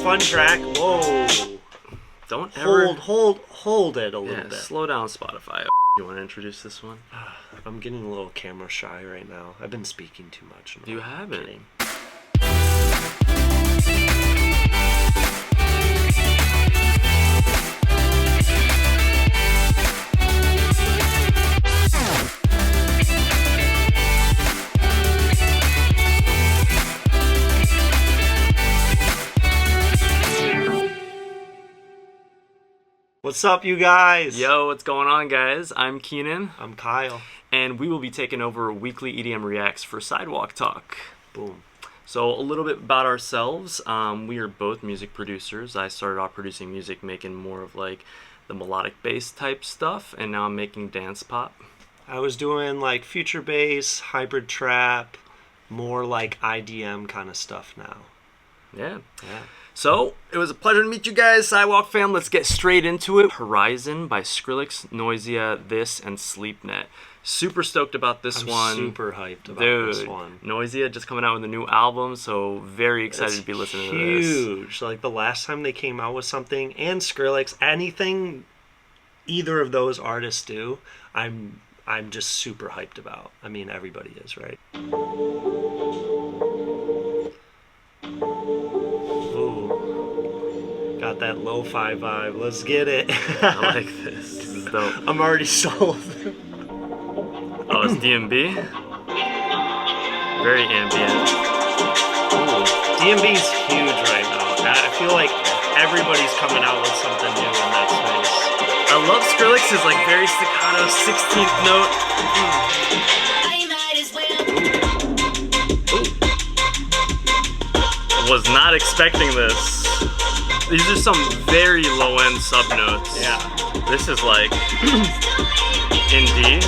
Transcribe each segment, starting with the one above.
fun track. Whoa. Don't ever... Hold it a little bit. Slow down, Spotify. You want to introduce this one? I'm getting a little camera shy right now. I've been speaking too much. You haven't. What's up, you guys? Yo, what's going on, guys? I'm Keenan. I'm Kyle. And we will be taking over weekly EDM Reacts for Sidewalk Talk. Boom. So a little bit about ourselves. We are both music producers. I started off producing music, making more of like the melodic bass type stuff, and now I'm making dance pop. I was doing like future bass, hybrid trap, more like IDM kind of stuff now. Yeah. So, it was a pleasure to meet you guys, Sidewalk fam. Let's get straight into it. Horizon by Skrillex, Noisia, This, and Sleepnet. Super stoked about this one. Super hyped about this one. Noisia just coming out with a new album, so very excited to be listening to this. Huge. Like the last time they came out with something, and Skrillex, anything either of those artists do, I'm just super hyped about. I mean, everybody is, right? Got that lo-fi vibe. Let's get it. I like this. This is dope. I'm already sold. Oh, it's DMB? Very ambient. Ooh, DMB's huge right now. I feel like everybody's coming out with something new in that space. I love Skrillex's like very staccato 16th note. Was not expecting this. These are some very low-end sub-notes. Yeah. This is like in D.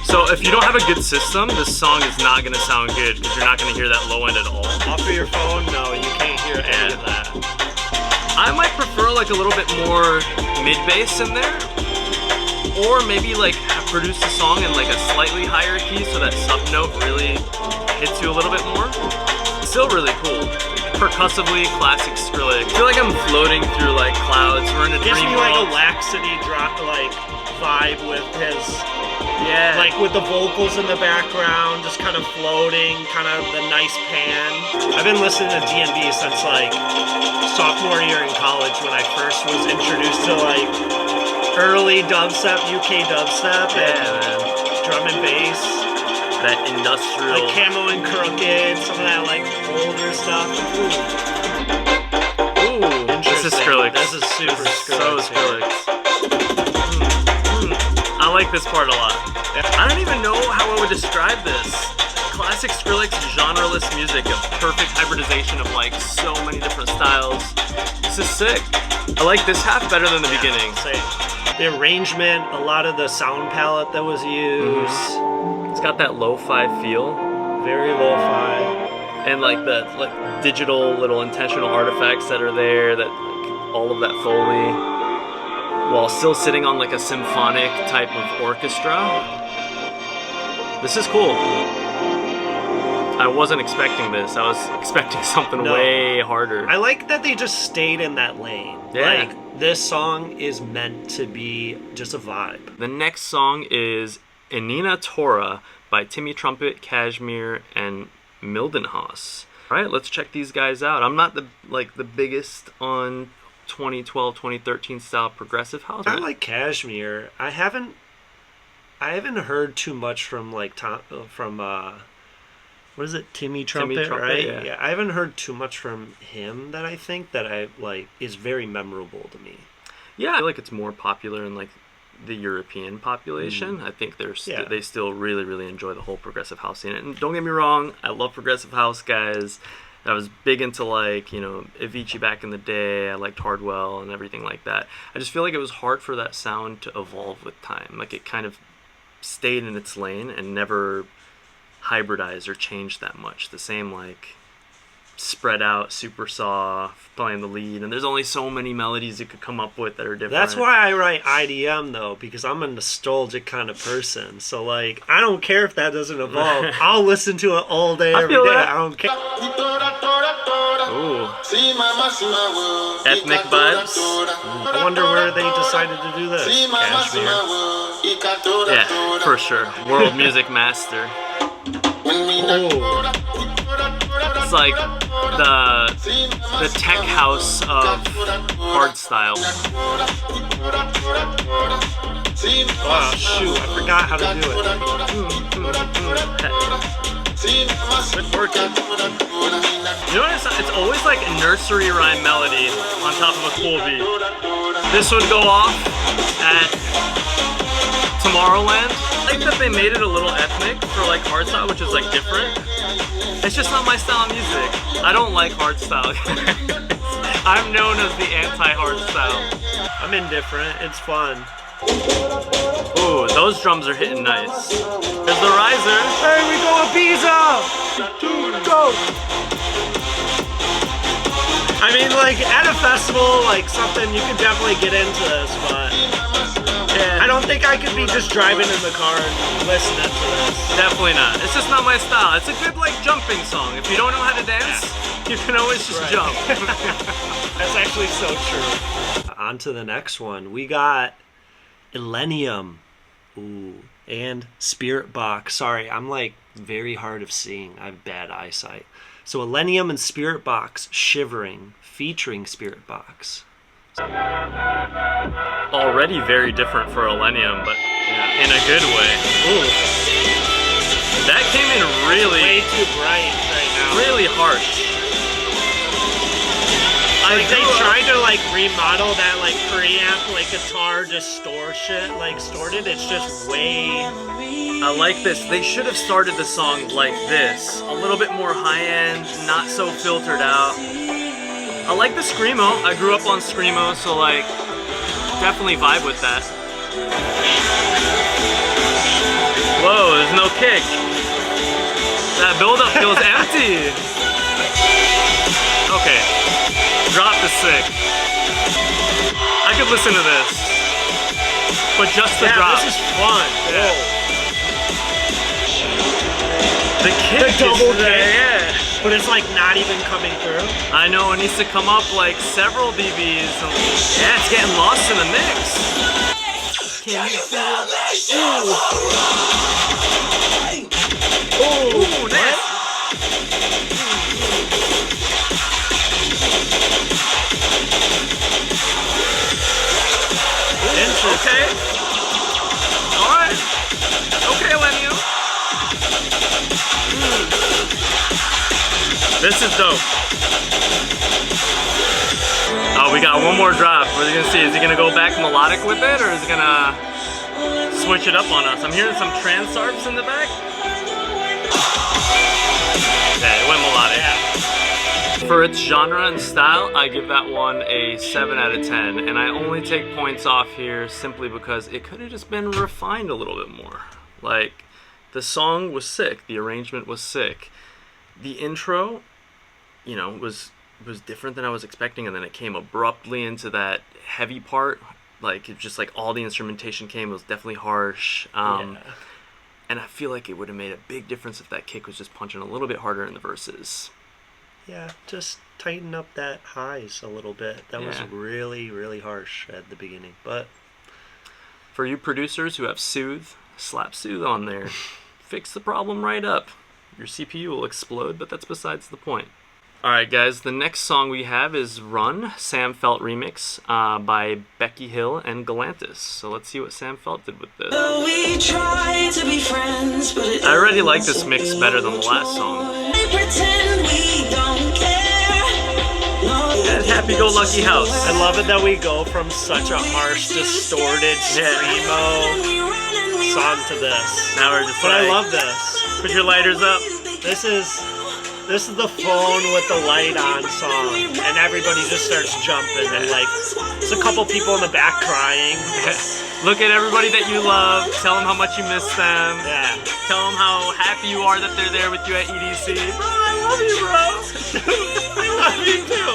So if you don't have a good system, this song is not going to sound good because you're not going to hear that low end at all. Off of your phone, no, you can't hear any of that. I might prefer like a little bit more mid-bass in there. Or maybe like produce the song in like a slightly higher key so that sub-note really hits you a little bit more. Still really cool. Percussively classic Skrillex. I feel like I'm floating through like clouds. We're in a dream world. Gives me like a laxity drop like vibe with his, yeah, like with the vocals in the background, just kind of floating, kind of the nice pan. I've been listening to D&B since like sophomore year in college when I first was introduced to like early dubstep, UK dubstep, and drum and bass. That industrial, like Camo and Crooked, some of that like older stuff. Ooh, this is Skrillex. This is super Skrillex. So Skrillex. I like this part a lot. I don't even know how I would describe this. Classic Skrillex genreless music, a perfect hybridization of like so many different styles. This is sick. I like this half better than the beginning. Same. The arrangement, a lot of the sound palette that was used. It's got that lo-fi feel. Very lo-fi. And like the like digital little intentional artifacts that are there, that like, all of that Foley, while still sitting on like a symphonic type of orchestra. This is cool. I wasn't expecting this. I was expecting something way harder. I like that they just stayed in that lane. Yeah. Like, this song is meant to be just a vibe. The next song is Inina Tora by Timmy, Trumpet, KSHMR, and Mildenhaus. All right, let's check these guys out. I'm not the biggest on 2012, 2013 style progressive house. I like KSHMR. I haven't heard too much from like what is it, Timmy Trumpet, right? Yeah, I haven't heard too much from him that I think that I like is very memorable to me. Yeah, I feel like it's more popular in like the European population. I think they still really, really enjoy the whole progressive house scene. And don't get me wrong, I love progressive house, guys. I was big into like, you know, Avicii back in the day. I liked Hardwell and everything like that. I just feel like it was hard for that sound to evolve with time. Like it kind of stayed in its lane and never hybridized or changed that much. The same like spread out, super soft, playing the lead, and there's only so many melodies you could come up with that are different. That's why I write IDM though, because I'm a nostalgic kind of person. So like, I don't care if that doesn't evolve. I'll listen to it all day, every day. I don't care. Ooh. Ethnic vibes. I wonder where they decided to do this. Kashmir. Yeah, for sure. World music master. Oh. It's like the tech house of hardstyle. Oh shoot, I forgot how to do it. Good work. You notice it's always like a nursery rhyme melody on top of a cool beat. This would go off at Tomorrowland. I think that they made it a little ethnic for like hardstyle, which is like different. It's just not my style of music. I don't like hardstyle. I'm known as the anti-hardstyle. I'm indifferent. It's fun. Ooh, those drums are hitting nice. There's the riser. Hey, we go Ibiza! Go! I mean, like, at a festival, like, something, you could definitely get into this, but yeah, I don't think I could be just driving in the car and listening to this. Definitely not. It's just not my style. It's a good, like, jumping song. If you don't know how to dance, you can always just jump. That's actually so true. On to the next one. We got Illenium. Ooh. And Spiritbox. Sorry, I'm, like, very hard of seeing. I have bad eyesight. So Illenium and Spiritbox, Shivering, featuring Spiritbox. Already very different for Illenium, but in a good way. Ooh. That came in really... way too bright right now. Really harsh. Like they tried to like remodel that like preamp, like guitar distortion, like distorted. It's just way... I like this. They should have started the song like this. A little bit more high-end, not so filtered out. I like the Screamo. I grew up on Screamo, so like, definitely vibe with that. Whoa, there's no kick. That build-up feels empty. Okay, drop the sick. I could listen to this, but just the drop. This is fun. Yeah. Whoa. The kick, the double is there, kick, yeah. but it's like not even coming through. I know, it needs to come up like several dBs. Yeah, it's getting lost in the mix. Can you feel this? Ooh, nice. Okay. Alright. Okay, Illenium. This is dope. Oh, we got one more drop. What are you gonna see? Is he gonna go back melodic with it, or is he gonna switch it up on us? I'm hearing some trans sarps in the back. Yeah, it went melodic. Yeah. For its genre and style, I give that one a 7 out of 10, and I only take points off here simply because it could have just been refined a little bit more. Like, the song was sick, the arrangement was sick. The intro, you know, was different than I was expecting, and then it came abruptly into that heavy part. Like, it just like all the instrumentation came, it was definitely harsh. And I feel like it would have made a big difference if that kick was just punching a little bit harder in the verses. Yeah, just tighten up that highs a little bit. That was really, really harsh at the beginning. But for you producers who have Soothe, slap Soothe on there. Fix the problem right up. Your CPU will explode, but that's besides the point. Alright guys, the next song we have is Run, Sam Feldt remix by Becky Hill and Galantis. So let's see what Sam Feldt did with this. We try to be friends, but I already like this mix better than the last song. pretend we don't care. And happy-go-lucky house. I love it that we go from such a harsh, distorted screamo song to this. Now we're just But like, I love this. put your lighters up. This is the phone with the light on song, and everybody just starts jumping, and like, there's a couple people in the back crying. Look at everybody that you love. Tell them how much you miss them. Yeah. Tell them how happy you are that they're there with you at EDC. Bro, I love you, bro. I love you too.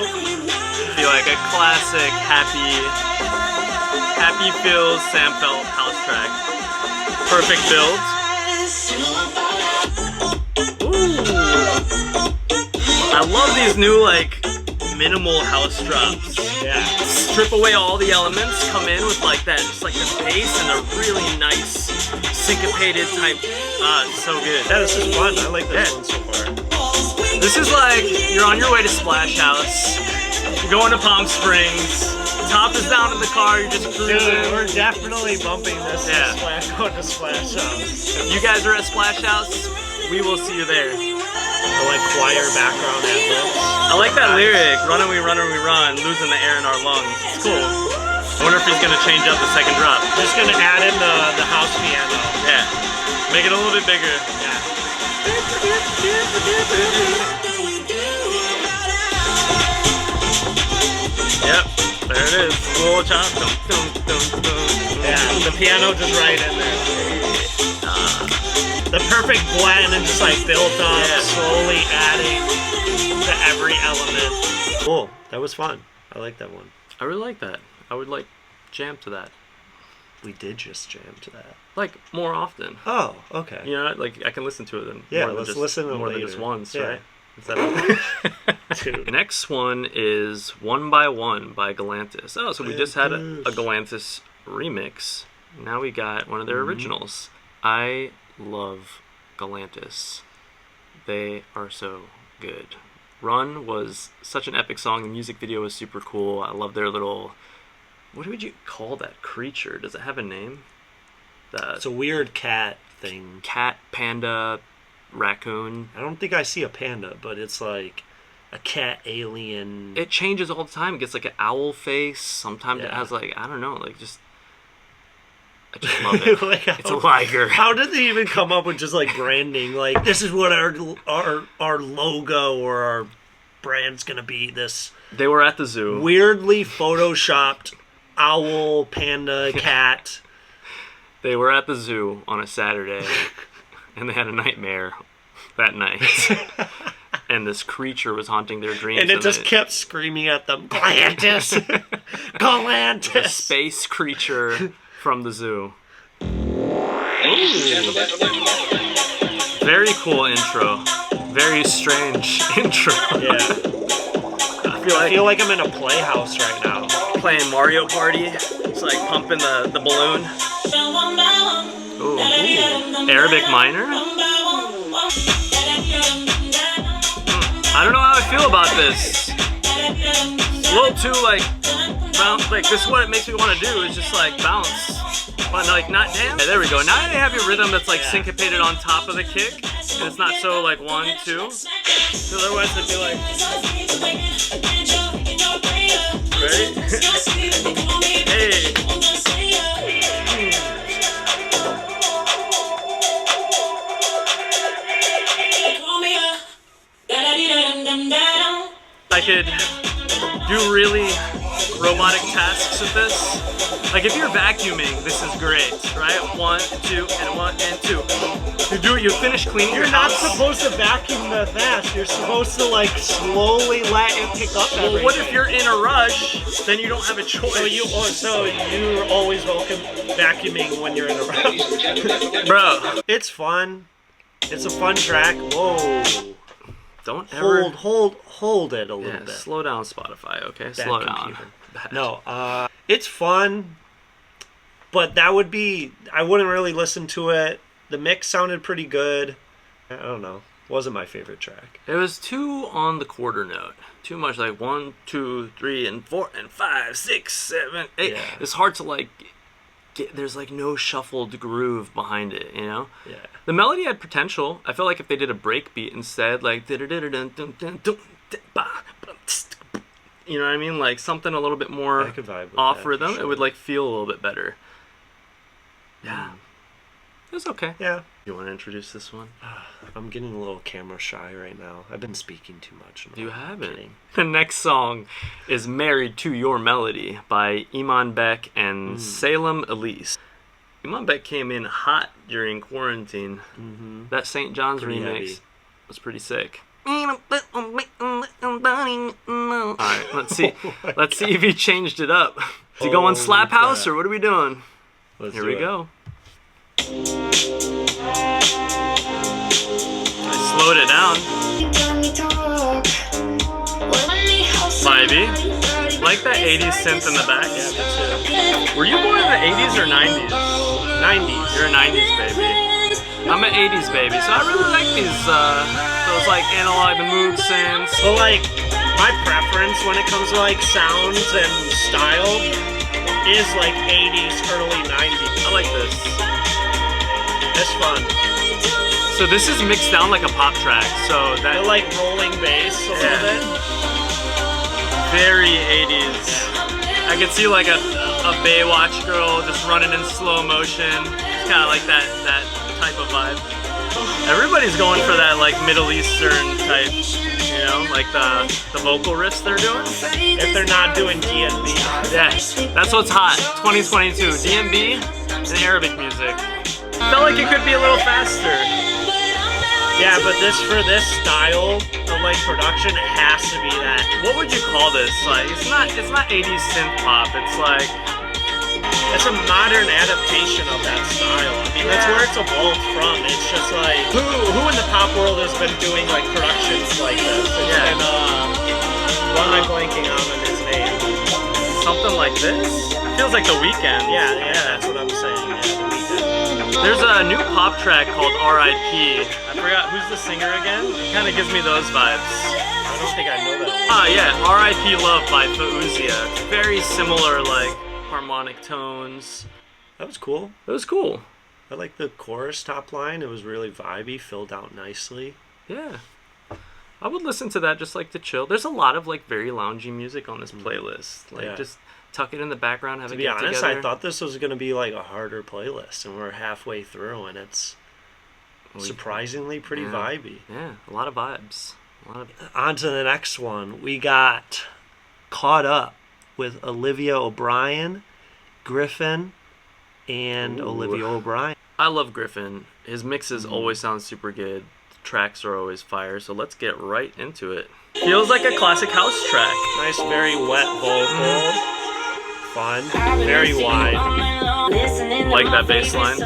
Feel like a classic happy feels Sam Feldt house track. Perfect build. Ooh. I love these new like minimal house drops. Yeah. Strip away all the elements, come in with like that, just like the bass and a really nice syncopated type. So good. Yeah, this is fun. I like this one so far. This is like you're on your way to Splash House. You're going to Palm Springs. Top is down in the car. You're just cruising. Dude, we're definitely bumping this. Yeah. Going to Splash House. If you guys are at Splash House, we will see you there. I like choir background ad-libs. I like that lyric, run and we run, losing the air in our lungs. It's cool. I wonder if he's gonna change up the second drop. Just gonna add in the house piano. Yeah. Make it a little bit bigger. Yeah. Yep, there it is. A little chop. Yeah, the piano just right in there. The perfect blend and just like built up, slowly adding to every element. Cool, that was fun. I like that one. I really like that. I would like jam to that. We did just jam to that. Like more often. Oh, okay. You know, like I can listen to it then. Yeah, more than let's just, listen to it more later. than just once, Yeah. right? Is that okay? Dude. The next one is One by One by Galantis. Oh, so we just had a Galantis remix. Now we got one of their originals. I love Galantis. They are so good. Run was such an epic song. The music video was super cool. I love their little... What would you call that creature? Does it have a name? It's a weird cat thing. Cat, panda, raccoon. I don't think I see a panda, but it's like a cat alien. It changes all the time. It gets like an owl face. Sometimes it has like, I don't know, like just... I just love it. Like it's a liger. How did they even come up with just like branding? Like, this is what our logo or our brand's gonna be. This They were at the zoo. weirdly photoshopped owl, panda, cat. They were at the zoo on a Saturday, and they had a nightmare that night. And this creature was haunting their dreams. And it just kept screaming at them, Galantis! Galantis! The space creature from the zoo. Very cool intro. Very strange intro. Yeah. I feel like I'm in a playhouse right now. Playing Mario Party. It's like pumping the balloon. Ooh. Arabic minor? I don't know how I feel about this. A little too like bounce. Like this is what it makes me want to do is just like bounce. But like not dance. Okay, there we go. Now they have your rhythm that's like syncopated on top of the kick. And it's not so like 1, 2. So otherwise it'd be like... Ready? Hey. I could do really robotic tasks with this. Like if you're vacuuming, this is great, right? 1, 2, and 1 and 2. You do it, you finish cleaning your You're not house. supposed to vacuum that fast. You're supposed to like slowly let it pick up everything. Well, what if you're in a rush? Then you don't have a choice. So you're always welcome vacuuming when you're in a rush. Bro. It's fun. It's a fun track. Whoa. Don't ever... Hold it a little bit. Slow down, Spotify, okay? Bad Slow computer. down. Bad. No, it's fun, but that would be... I wouldn't really listen to it. The mix sounded pretty good. I don't know. Wasn't my favorite track. It was too on the quarter note. Too much like 1, 2, 3, and 4, and 5, 6, 7, 8. Yeah. It's hard to like get. There's like no shuffled groove behind it, you know. Yeah. The melody had potential. I felt like if they did a break beat instead, like you know what I mean, like something a little bit more I could vibe with off that, rhythm, sure. it would like feel a little bit better. Yeah. It was okay. Yeah. You want to introduce this one? I'm getting a little camera shy right now. I've been speaking too much. You haven't. The next song is Married to Your Melody by Imanbek and Salem Ilese. Imanbek came in hot during quarantine. That St. John's remix was pretty sick. Alright, let's see. Let's see if he changed it up. Is he going slap house or what are we doing? Here we go. I slowed it down. Vibey. Like that 80s synth in the back. Yeah, me too. Were you born in the 80s or 90s? 90s. You're a 90s baby. I'm an 80s baby, so I really like these, those like analog, the moog synths. Well, like, my preference when it comes to like sounds and style is like 80s, early 90s. I like this. It's fun. So this is mixed down like a pop track, so that I like rolling bass a little bit. Very 80s. I could see like a Baywatch girl just running in slow motion. It's kind of like that type of vibe. Everybody's going for that like Middle Eastern type, you know, like the vocal riffs they're doing. If they're not doing DNB. Yeah, that's what's hot. 2022, DNB and Arabic music. Felt like it could be a little faster. Yeah, but for this style of like production, it has to be that. What would you call this? Like, it's not 80s synth pop. It's like it's a modern adaptation of that style. I mean, that's where it's evolved from. It's just like who in the pop world has been doing like productions like this? It's been why am I blanking on his name? Something like this. It feels like The Weeknd. Yeah, that's what I'm saying. Yeah, The Weeknd. There's a new pop track called R.I.P. I forgot who's the singer again. It kind of gives me those vibes. I don't think I know that. Yeah, R.I.P. Love by Noisia. Very similar, like harmonic tones. That was cool. It was cool. I like the chorus top line. It was really vibey, filled out nicely. Yeah. I would listen to that just like to chill. There's a lot of like very loungy music on this playlist. Like just tuck it in the background, have a get together. To be honest, I thought this was going to be like a harder playlist, and we're halfway through, and it's surprisingly pretty vibey. Yeah, a lot of vibes. On to the next one. We got Caught Up with Olivia O'Brien, Gryffin, and Olivia O'Brien. I love Gryffin. His mixes always sound super good. The tracks are always fire, so let's get right into it. Feels like a classic house track. Nice, very wet vocal. Fun, very wide. Like that bass line.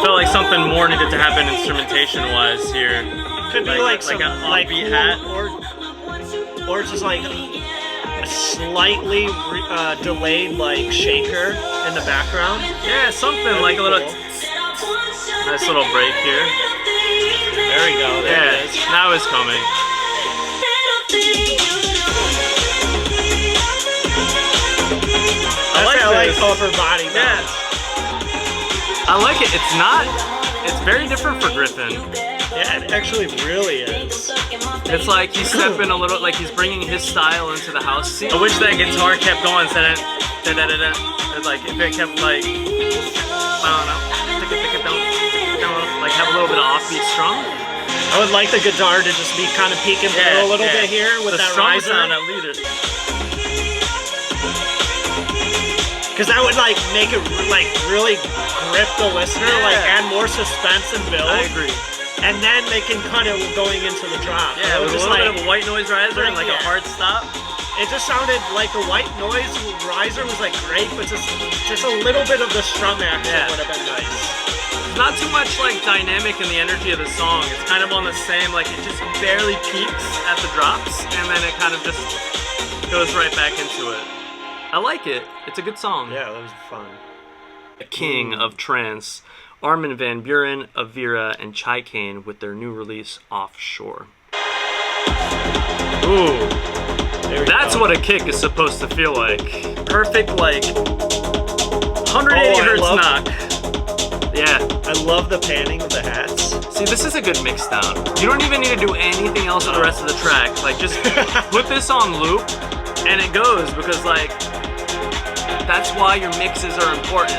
Felt like something more needed to happen instrumentation-wise here. Could be like an offbeat hat, or just like a slightly delayed like shaker in the background. Yeah, something like a little nice little break here. There we go. There it is. Now it's coming. I like upper body. Yeah. I like it. It's very different for Gryffin. Yeah, it actually really is. It's like he's stepping a little, like he's bringing his style into the house scene. I wish that guitar kept going instead of like if it kept like I don't know, like have a little bit of offbeat strum. I would like the guitar to just be kind of peeking through a little bit here with that riser sound at leader. Because that would like make it like really grip the listener, like add more suspense and build. I agree. And then they can cut it going into the drop. Yeah, with a little bit of a white noise riser and like a hard stop. It just sounded like the white noise riser was like great, but just a little bit of the strum action would have been nice. There's not too much like dynamic in the energy of the song. It's kind of on the same, like it just barely peaks at the drops, and then it kind of just goes right back into it. I like it. It's a good song. Yeah, that was fun. The king of trance, Armin van Buuren, Avira, and Chicane with their new release, Offshore. Ooh, that's what a kick is supposed to feel like. Perfect, like 180 hertz knock. Yeah. I love the panning of the hats. See, this is a good mix down. You don't even need to do anything else with the rest of the track. Like, just put this on loop, and it goes, because, like, that's why your mixes are important.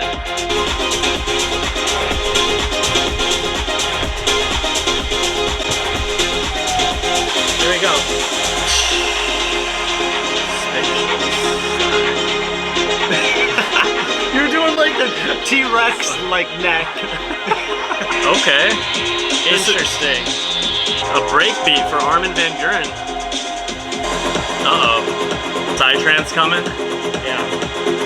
T-Rex like neck. Okay. Interesting. A breakbeat for Armin van Buuren. Uh-oh. Psytrance coming? Yeah.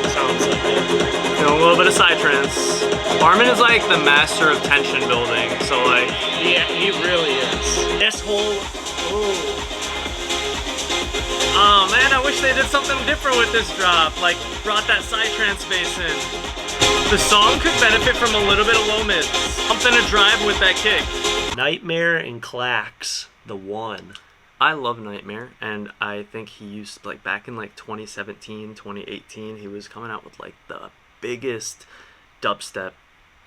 Sounds like it. Feeling a little bit of Psytrance. Armin is like the master of tension building, so like... Yeah, he really is. This whole... Ooh. Oh man, I wish they did something different with this drop. Like, brought that Psytrance bass in. The song could benefit from a little bit of low mids. Something to drive with that kick. Nightmare and KLAXX, the one. I love Nightmare, and I think he used, like, back in, like, 2017, 2018, he was coming out with, like, the biggest dubstep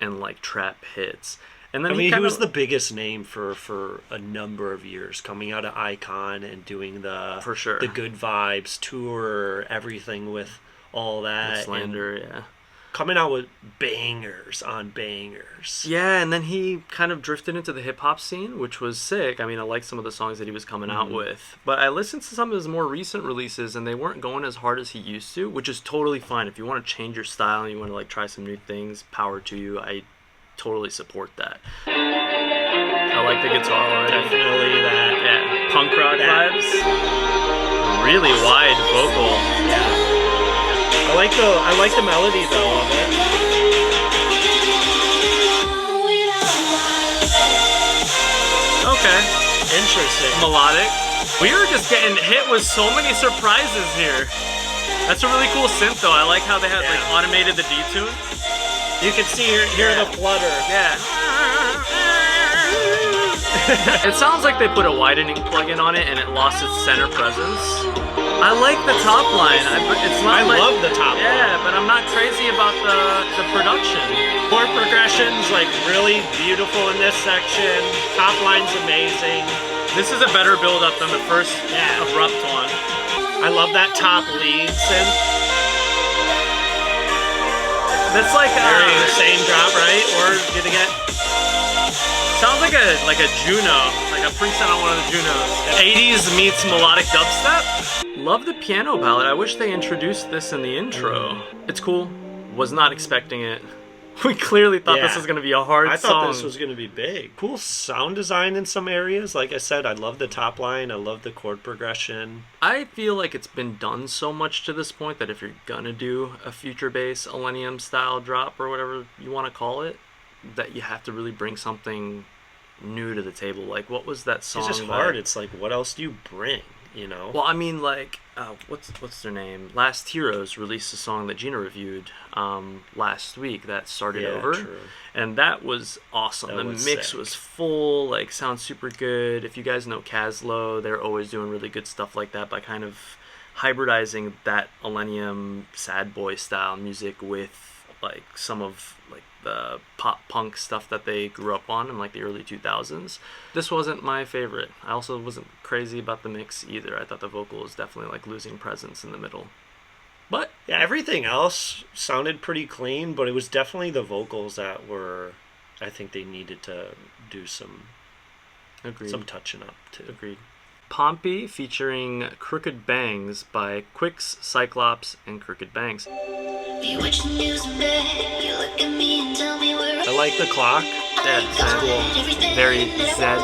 and, like, trap hits. And then he was the biggest name for a number of years, coming out of Icon and doing the for sure the Good Vibes tour, everything with all that. With Slander, yeah. Coming out with bangers on bangers. Yeah, and then he kind of drifted into the hip-hop scene, which was sick. I mean, I like some of the songs that he was coming out with. But I listened to some of his more recent releases, and they weren't going as hard as he used to, which is totally fine. If you want to change your style and you want to, like, try some new things, power to you. I totally support that. I like the guitar already. Definitely that. Yeah, punk rock vibes. Really wide vocal. Yeah. I like the melody though of it. Okay. Interesting. Melodic. We were just getting hit with so many surprises here. That's a really cool synth though. I like how they had like automated the detune. You can see hear the flutter. Yeah. It sounds like they put a widening plugin on it and it lost its center presence. I like the top line. I love the top line. Yeah, but I'm not crazy about the production. Chord progression's like really beautiful in this section. Top line's amazing. This is a better build up than the first abrupt one. I love that top lead synth. That's like same drop, right? Or did it get? Sounds like a Juno, like a preset on one of the Junos. 80s meets melodic dubstep. Love the piano ballad. I wish they introduced this in the intro. It's cool. Was not expecting it. We clearly thought this was going to be a hard song. I thought this was going to be big. Cool sound design in some areas. Like I said, I love the top line. I love the chord progression. I feel like it's been done so much to this point that if you're going to do a future bass Illenium style drop or whatever you want to call it, that you have to really bring something new to the table. Like, what was that song? It's just hard. It's like, what else do you bring? You know? Well, I mean, like, what's their name? Last Heroes released a song that Gina reviewed last week that started over. True. And that was awesome. The mix sick. was full, like, sounds super good. If you guys know Caslow, they're always doing really good stuff like that by kind of hybridizing that Illenium sad boy style music with, like, some of, like, the pop punk stuff that they grew up on in like the early 2000s. This wasn't my favorite. I also wasn't crazy about the mix either. I thought the vocal was definitely like losing presence in the middle. But yeah, everything else sounded pretty clean, but it was definitely the vocals that were, I think they needed to do some touching up too. Agreed. Pompey featuring Crooked Bangs by QUIX, Cyclops, and Crooked Bangs. I like the clock. Yeah, it's cool. Very Zed.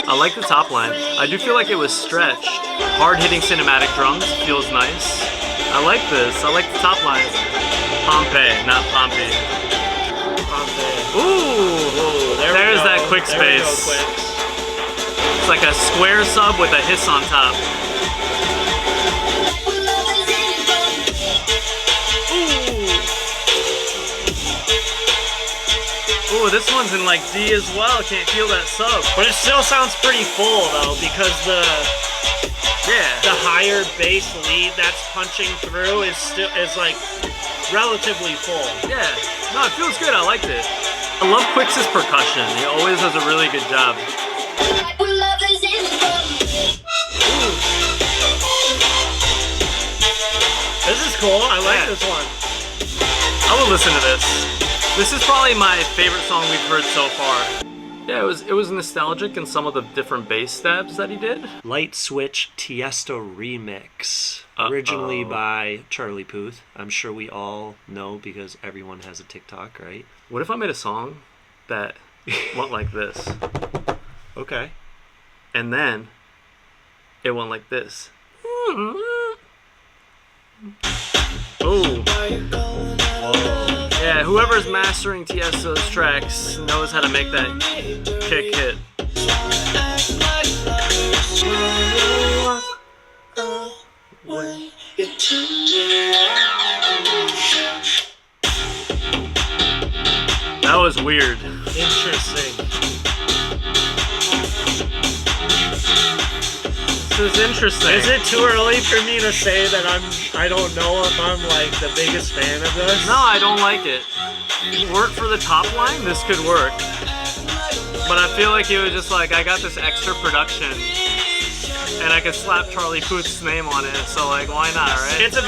I like the top line. I do feel like it was stretched. Hard-hitting cinematic drums feels nice. I like this. I like the top line. Pompey, not Pompey. Pompey. Ooh, there's that QUIX bass. It's like a square sub with a hiss on top. Ooh, this one's in like D as well. Can't feel that sub. But it still sounds pretty full though, because the higher bass lead that's punching through is like relatively full. Yeah, no, it feels good. I liked it. I love QUIX's percussion. He always does a really good job. This is cool. I like this one. I will listen to this. This is probably my favorite song we've heard so far. Yeah, it was nostalgic in some of the different bass stabs that he did. Light Switch Tiesto remix. Originally by Charlie Puth. I'm sure we all know because everyone has a TikTok, right? What if I made a song that went like this? Okay. And then it went like this. Oh. Yeah, whoever's mastering Tiesto's tracks knows how to make that kick hit. That was weird. Interesting. This is interesting. Is it too early for me to say that I don't know if I'm like the biggest fan of this? No, I don't like it. Work for the top line, this could work. But I feel like he was just like, I got this extra production and I could slap Charlie Puth's name on it, so like, why not, right? It's a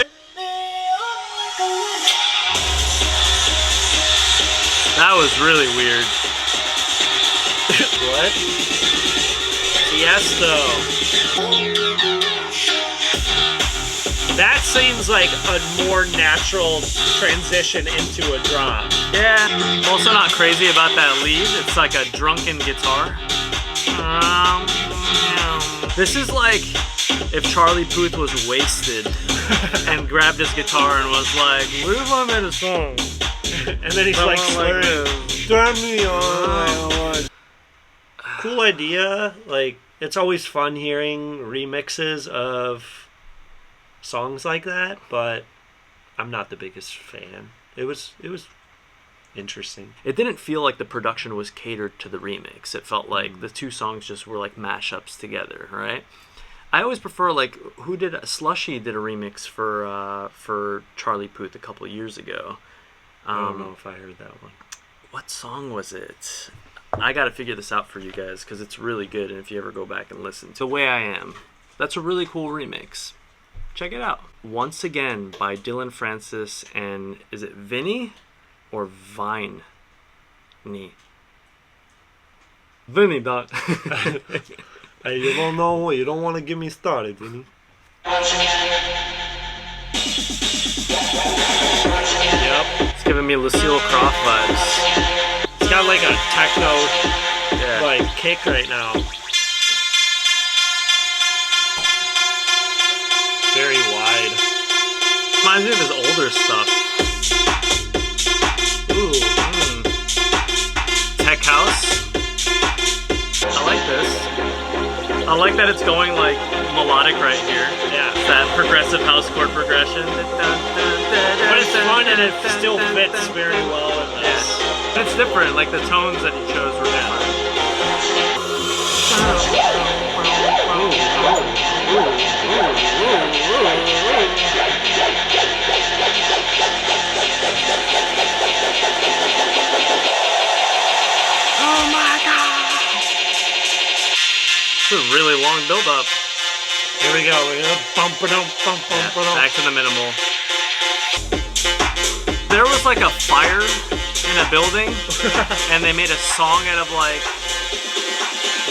That was really weird. What? Tiesto. That seems like a more natural transition into a drop. Yeah, I'm also not crazy about that lead. It's like a drunken guitar. This is like if Charlie Puth was wasted and grabbed his guitar and was like, what if I made a song? And then he's like slurring. Turn me on. Cool idea. Like, it's always fun hearing remixes of songs like that, but I'm not the biggest fan. It was interesting. It didn't feel like the production was catered to the remix. It felt like the two songs just were like mashups together, right? I always prefer like Slushy did a remix for Charlie Puth a couple of years ago. I don't know if I heard that one. What song was it? I gotta figure this out for you guys because it's really good, and if you ever go back and listen to The Way I Am, that's a really cool remix. Check it out. Once Again by Dillon Francis and is it Vinny or Vine? Vinny dot. Hey, you don't know. You don't want to get me started, Vinny. Yep. It's giving me Lucille Croft vibes. It's got like a techno like kick right now. Very wide. Reminds me of his older stuff. Ooh. Tech house. I like this. I like that it's going like melodic right here. Yeah. That progressive house chord progression. But it's fun and it still fits very well in this. Yeah. It's different, like the tones that he chose were different. Oh my god! It's a really long build-up. Here we go. We're gonna bump it up. Back to the minimal. There was like a fire in a building, and they made a song out of like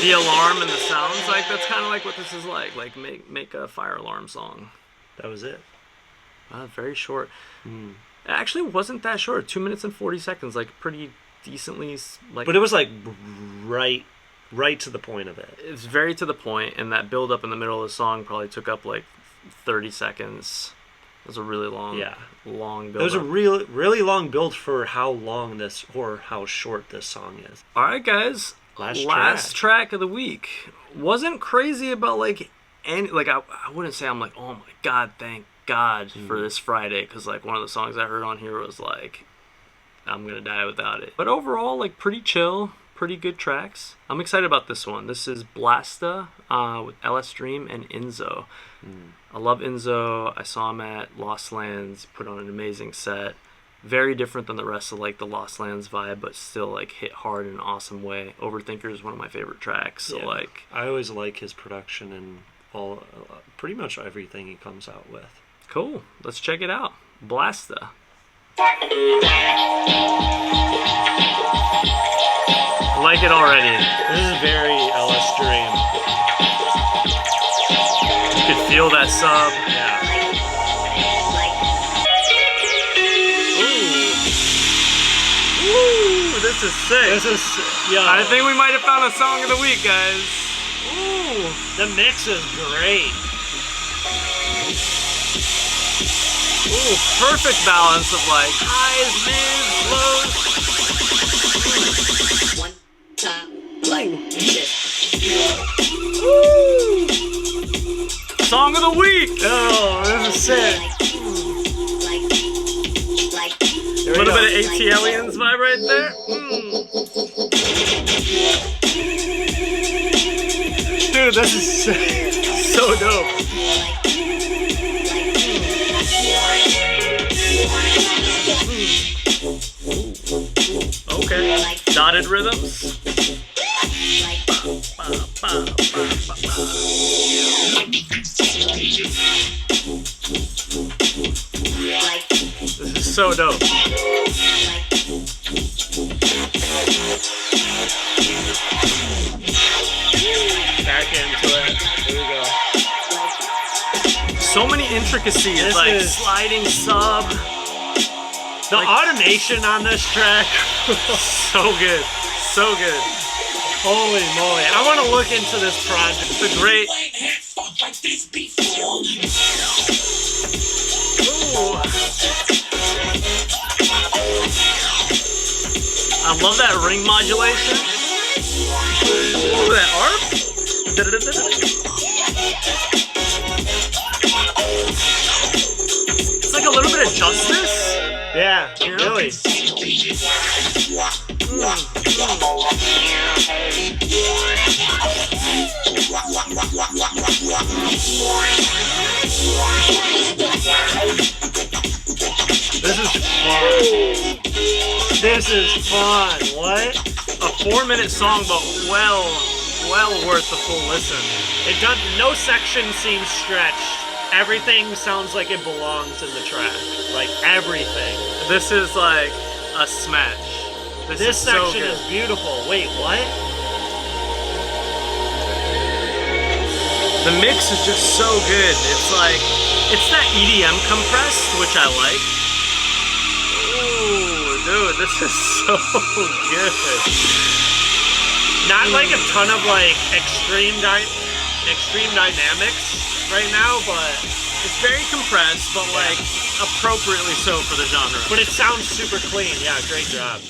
the alarm and the sounds. Like that's kind of like what this is like. Like make a fire alarm song. That was it. Very short. It actually wasn't that short. 2 minutes and 40 seconds. Like pretty decently. Like, but it was like right to the point of it. It's very to the point, and that build up in the middle of the song probably took up like 30 seconds. It was a really long build. It was a really long build for how long this or how short this song is. All right, guys. Last track of the week. Wasn't crazy about like any like I wouldn't say I'm like, oh my god, thank God for this Friday, because like one of the songs I heard on here was like, I'm gonna die without it. But overall, like pretty chill. Pretty good tracks. I'm excited about this one. This is Blasta with LSDREAM and INZO. I love INZO. I saw him at Lost Lands, put on an amazing set. Very different than the rest of like the Lost Lands vibe, but still like hit hard in an awesome way. Overthinker is one of my favorite tracks. So like I always like his production and all pretty much everything he comes out with. Cool. Let's check it out. Blasta. Like it already. This is very LSDREAM. You could feel that sub. Yeah. Ooh, this is sick. This is, yo. I think we might have found a song of the week, guys. Ooh, the mix is great. Ooh, perfect balance of like highs, mids, lows. One time like this. Woo! Song of the week. Oh, this is sick. A little bit of ATLiens vibe right there. Dude, this is sick. So dope. Okay. Dotted rhythms. This is so dope. Back into it. Here we go. So many intricacies, This like is- sliding sub. The automation on this track. So good. So good. Holy moly. I want to look into this project. It's a great. Ooh. I love that ring modulation. Ooh, that arp. It's like a little bit of justice. Yeah, Yeah. really. This is fun. This is fun. What? A 4-minute song, but well worth the full listen. It does. No section seems stretched. Everything sounds like it belongs in the track. Like everything. This is like a smash. This This is so section good. is beautiful. Wait, what? The mix is just so good. It's like, it's that EDM compressed, which I like. Ooh, dude, this is so good. Not like a ton of like extreme dynamics right now, but Very compressed, but like appropriately so for the genre. but it sounds super clean. Yeah, great job.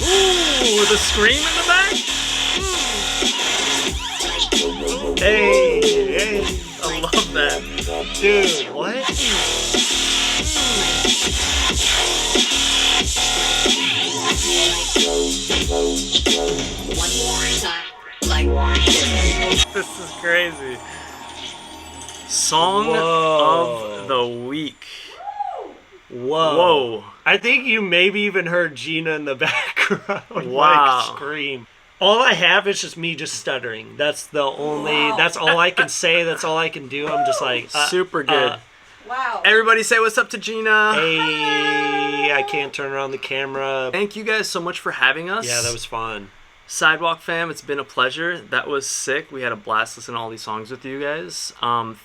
Ooh, the scream in the back. Hey, hey, I love that. dude, what? One more time, like this. This is crazy. Song Whoa. of the week. Whoa. Whoa. I think you maybe even heard Gina in the background Wow. like scream. All I have is just me just stuttering. That's the only, that's all I can say. That's all I can do. I'm just like, Super good. Wow. Everybody say what's up to Gina. hey, I can't turn around the camera. Thank you guys so much for having us. Yeah, that was fun. Sidewalk fam, it's been a pleasure. That was sick. We had a blast listening to all these songs with you guys.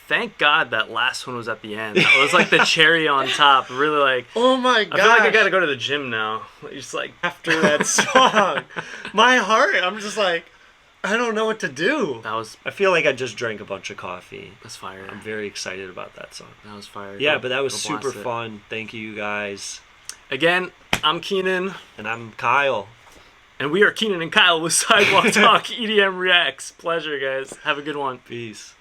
Thank God that last one was at the end. It was like the cherry on top. Really like, Oh my I god. feel like I gotta go to the gym now. Just like, After that song, my heart, I'm just like, I don't know what to do. that was I feel like I just drank a bunch of coffee. that's fire. I'm very excited about that song. That was fire. Yeah, Go- but that was go super blast it. fun. Thank you guys. Again, I'm Keenan, And I'm Kyle. and we are Keenan and Kyle with Sidewalk Talk EDM Reacts. Pleasure, guys. Have a good one. Peace.